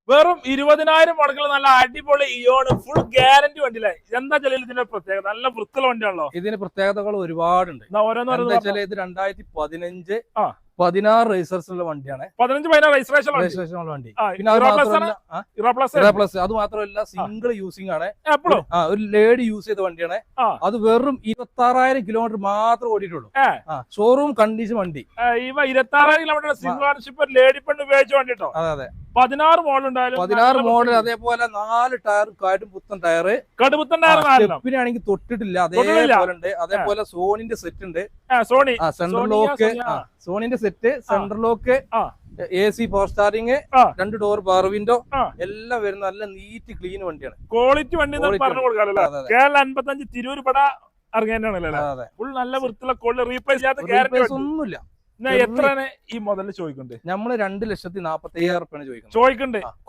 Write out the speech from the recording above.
വെറും 20,000 മുടക്കുള്ള നല്ല അടിപൊളി ഇയോണ് ഫുൾ ഗ്യാരണ്ടി വണ്ടിയിലെ എന്താ ചെല്ലിൽ ഇതിന്റെ പ്രത്യേകത? നല്ല വൃത്തിയുള്ള വണ്ടിയാണല്ലോ. ഇതിന് പ്രത്യേകതകൾ ഒരുപാടുണ്ട്. ഇത് 2015 16 റേസേഴ്സുള്ള വണ്ടിയാണ്. 15 രജിസ്ട്രേഷൻ വണ്ടി. പിന്നെ അത് മാത്രമല്ല സിംഗിൾ യൂസിംഗ് ആണ്. ഒരു ലേഡി യൂസ് ചെയ്ത വണ്ടിയാണ്. അത് വെറും 26,000 കിലോമീറ്റർ മാത്രം ഓടിയിട്ടുള്ളൂ. ഷോറൂം കണ്ടീഷൻ വണ്ടി. 26,000 കിലോമീറ്റർ സിംഗിൾ ഓണർഷിപ്പ് ലേഡി പെണ്ണ് ഉപയോഗിച്ച വണ്ടി കേട്ടോ. അതെ 16 മോഡൽ ഉണ്ടായാലും 16 മോഡൽ. അതേപോലെ 4 ടയർ കടുപുത്തൻ ടയർ. സ്റ്റെപ്പിനാണെങ്കിൽ തൊട്ടിട്ടില്ല, അതേപോലെ ഉണ്ട്. അതേപോലെ സോണിന്റെ സെറ്റ് ഉണ്ട്. സോണി സെൻട്രൽ ലോക്ക്, സോണിന്റെ set, central lock, AC power steering, 2 door power window എല്ലാം വരുന്ന നല്ല നീറ്റ് ക്ലീൻ വണ്ടിയാണ്. ക്വാളിറ്റി വണ്ടി പറഞ്ഞു കൊടുക്കാമല്ലോ. കേരള 55 തിരൂർ പട ഇറങ്ങിയാണല്ലോ. ഫുൾ നല്ല വൃത്തിയുള്ള ക്വാളിറ്റി, റീപ്ലേസ് ചെയ്യാത്ത ഗ്യാരണ്ടി ഒന്നുമില്ല. എത്രയാണ് ഈ മുതൽ ചോദിക്കണ്ടേ? നമ്മള് 2,40,000 ചോദിക്കുന്നത്.